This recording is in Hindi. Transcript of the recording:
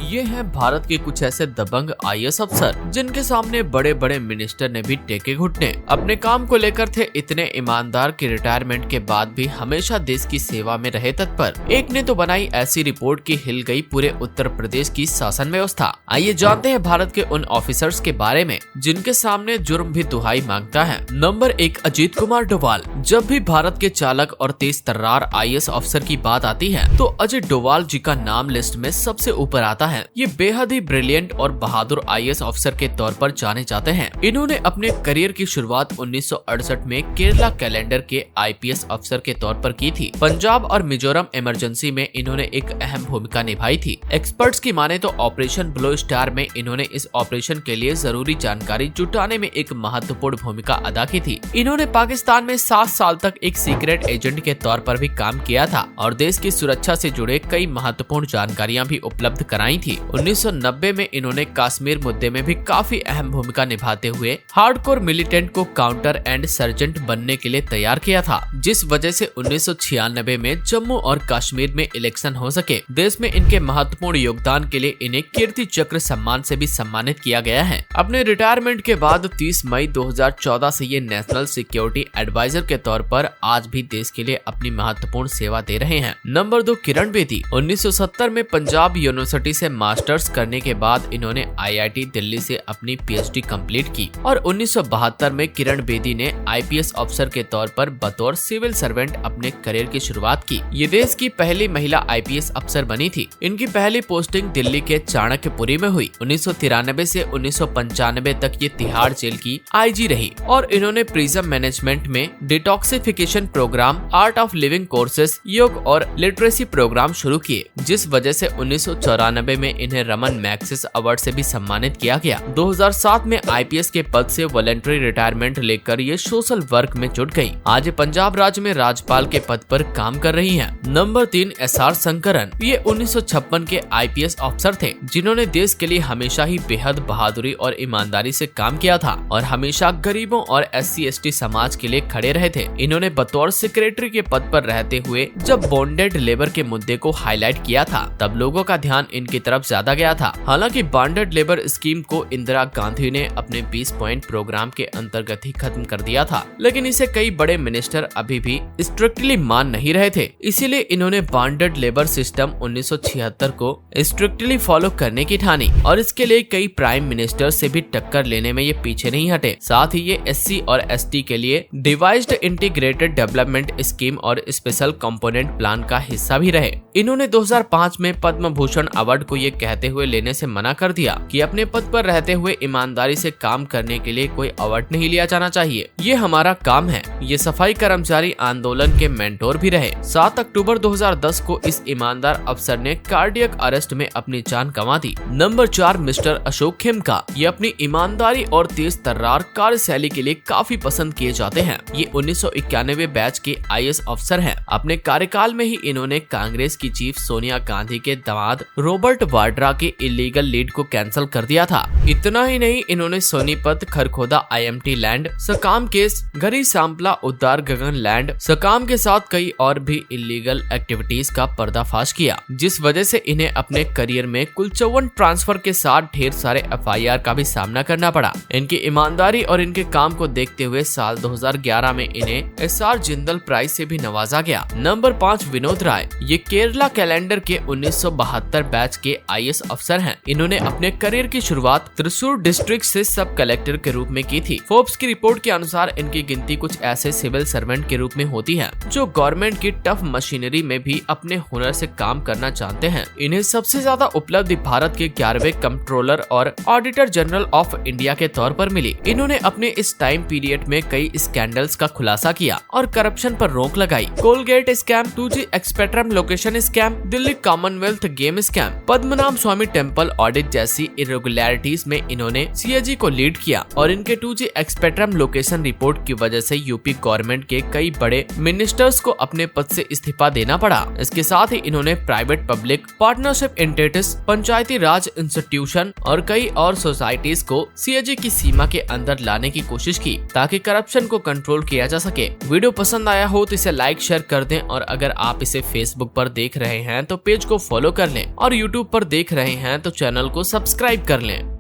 ये हैं भारत के कुछ ऐसे दबंग आईएएस अफसर जिनके सामने बड़े बड़े मिनिस्टर ने भी टेके घुटने। अपने काम को लेकर थे इतने ईमानदार कि रिटायरमेंट के बाद भी हमेशा देश की सेवा में रहे तत्पर। एक ने तो बनाई ऐसी रिपोर्ट कि हिल गई पूरे उत्तर प्रदेश की शासन व्यवस्था। आइए जानते हैं भारत के उन ऑफिसर्स के बारे में जिनके सामने जुर्म भी दुहाई मांगता है। नंबर 1, अजीत कुमार डोभाल। जब भी भारत के चालक और तेज तर्रार आईएएस अफसर की बात आती है तो अजीत डोभाल जी का नाम लिस्ट में सबसे ऊपर आता है। ये बेहद ही ब्रिलियंट और बहादुर आईएएस अफसर के तौर पर जाने जाते हैं। इन्होंने अपने करियर की शुरुआत 1968 में केरला कैलेंडर के आईपीएस अफसर के तौर पर की थी। पंजाब और मिजोरम इमरजेंसी में इन्होंने एक अहम भूमिका निभाई थी। एक्सपर्ट्स की माने तो ऑपरेशन ब्लू स्टार में इन्होंने इस ऑपरेशन के लिए जरूरी जानकारी जुटाने में एक महत्वपूर्ण भूमिका अदा की थी। इन्होंने पाकिस्तान में 7 साल तक एक सीक्रेट एजेंट के तौर पर भी काम किया था और देश की सुरक्षा से जुड़े कई महत्वपूर्ण जानकारियां भी उपलब्ध कराई थी। 1990 में इन्होंने कश्मीर मुद्दे में भी काफी अहम भूमिका निभाते हुए हार्डकोर मिलिटेंट को काउंटर एंड सर्जेंट बनने के लिए तैयार किया था, जिस वजह से 1996 में जम्मू और कश्मीर में इलेक्शन हो सके। देश में इनके महत्वपूर्ण योगदान के लिए इन्हें कीर्ति चक्र सम्मान से भी सम्मानित किया गया है। अपने रिटायरमेंट के बाद 30 मई 2014 से ये नेशनल सिक्योरिटी एडवाइजर के तौर पर आज भी देश के लिए अपनी महत्वपूर्ण सेवा दे रहे हैं। नंबर 2, किरण बेदी। 1970 में पंजाब यूनिवर्सिटी से मास्टर्स करने के बाद इन्होंने आईआईटी दिल्ली से अपनी पीएचडी कंप्लीट की और 1972 में किरण बेदी ने आईपीएस अफसर के तौर पर बतौर सिविल सर्वेंट अपने करियर की शुरुआत की। ये देश की पहली महिला आईपीएस अफसर बनी थी। इनकी पहली पोस्टिंग दिल्ली के चाणक्यपुरी में हुई। 1993 से 1995 तक ये तिहाड़ जेल की आईजी रही और इन्होंने प्रिजन मैनेजमेंट में detoxification programme, art of living courses, योग और लिटरेसी प्रोग्राम शुरू किए, जिस वजह से 1994 में इन्हें रमन मैग्सेसे अवार्ड से भी सम्मानित किया गया। 2007 में आईपीएस के पद से वॉलंटरी रिटायरमेंट लेकर ये सोशल वर्क में जुट गयी। आज पंजाब राज्य में राज्यपाल के पद पर काम कर रही हैं। Number 3, SR Shankaran. ये 1956 के आईपीएस अफसर थे जिन्होंने देश के लिए हमेशा ही बेहद बहादुरी और ईमानदारी से काम किया था और हमेशा गरीबों और SC/ST समाज के लिए खड़े रहे थे। इन्होंने बतौर सेक्रेटरी के पद पर रहते हुए जब बॉन्डेड लेबर के मुद्दे को हाईलाइट किया था तब लोगों का ध्यान इनकी तरफ ज्यादा गया था। हालांकि बॉन्डेड लेबर स्कीम को इंदिरा गांधी ने अपने 20 पॉइंट प्रोग्राम के अंतर्गत ही खत्म कर दिया था, लेकिन इसे कई बड़े मिनिस्टर अभी भी स्ट्रिक्टली मान नहीं रहे थे। इसीलिए इन्होंने बॉन्डेड लेबर सिस्टम 1976 को स्ट्रिक्टली फॉलो करने की ठानी और इसके लिए कई प्राइम मिनिस्टर से भी टक्कर लेने में ये पीछे नहीं हटे। साथ ही ये SC और ST के लिए डिवाइस्ड इंटीग्रेटेड डेवलपमेंट स्कीम और स्पेशल कंपोनेंट प्लान का हिस्सा भी रहे। इन्होंने 2005 में पद्म भूषण अवार्ड को ये कहते हुए लेने से मना कर दिया कि अपने पद पर रहते हुए ईमानदारी से काम करने के लिए कोई अवार्ड नहीं लिया जाना चाहिए, ये हमारा काम है। ये सफाई कर्मचारी आंदोलन के मेंटोर भी रहे। 7 अक्टूबर 2010 को इस ईमानदार अफसर ने कार्डियक अरेस्ट में अपनी जान गंवा दी। Number 4, mister Ashok Khemka. ये अपनी ईमानदारी और तेज तर्रार कार्यशैली के लिए काफी पसंद किए जाते हैं। ये 1991 बैच के आईएएस अफसर हैं। अपने कार्यकाल में ही इन्होंने कांग्रेस की चीफ सोनिया गांधी के दामाद रॉबर्ट वाड्रा के इलीगल लीड को कैंसिल कर दिया था। इतना ही नहीं, इन्होंने सोनीपत, खरखोदा IMT लैंड, सकाम केस, गरी सांपला उद्धार गगन लैंड, सकाम के साथ कई और भी इलीगल एक्टिविटीज का पर्दाफाश किया, जिस वजह से इन्हें अपने करियर में कुल 54 ट्रांसफर के साथ ढेर सारे FIR का भी सामना करना पड़ा। इनकी ईमानदारी और इनके काम को देखते हुए साल 2011 में इन्हें SR जिंदल प्राइज से भी नवाजा गया। नंबर 5, विनोद राय। ये केरला कैलेंडर के 1972 बैच के आईएएस अफसर हैं। इन्होंने अपने करियर की शुरुआत त्रिशूर डिस्ट्रिक्ट से सब कलेक्टर के रूप में की थी। फोर्ब्स की रिपोर्ट के अनुसार इनकी गिनती कुछ ऐसे सिविल सर्वेंट के रूप में होती है जो गवर्नमेंट की टफ मशीनरी में भी अपने हुनर से काम करना जानते हैं। इन्हें सबसे ज्यादा उपलब्धि भारत के 11वें कंट्रोलर और ऑडिटर जनरल ऑफ इंडिया के तौर पर मिली। इन्होंने अपने इस टाइम पीरियड में कई स्कैंडल्स का खुलासा किया और करप्शन पर रोक लगाई। Coalgate scam, 2G spectrum location scam, Delhi commonwealth game scam, Padmanabha Swamy temple audit जैसी इरेगुलरिटीज में इन्होंने CAG को लीड किया और इनके 2G एक्सपेक्ट्रम लोकेशन रिपोर्ट की वजह से यूपी गवर्नमेंट के कई बड़े मिनिस्टर्स को अपने पद से इस्तीफा देना पड़ा। इसके साथ ही इन्होंने प्राइवेट पब्लिक पार्टनरशिप एंटिटीज, पंचायती राज इंस्टीट्यूशन और कई और सोसाइटीज को CAG की सीमा के अंदर लाने की कोशिश की ताकि करप्शन को कंट्रोल किया जा सके। वीडियो पसंद आया हो तो इसे लाइक शेयर कर दें और अगर आप इसे फेसबुक पर देख रहे हैं तो पेज को फॉलो कर लें और यूट्यूब पर देख रहे हैं तो चैनल को सब्सक्राइब कर लें।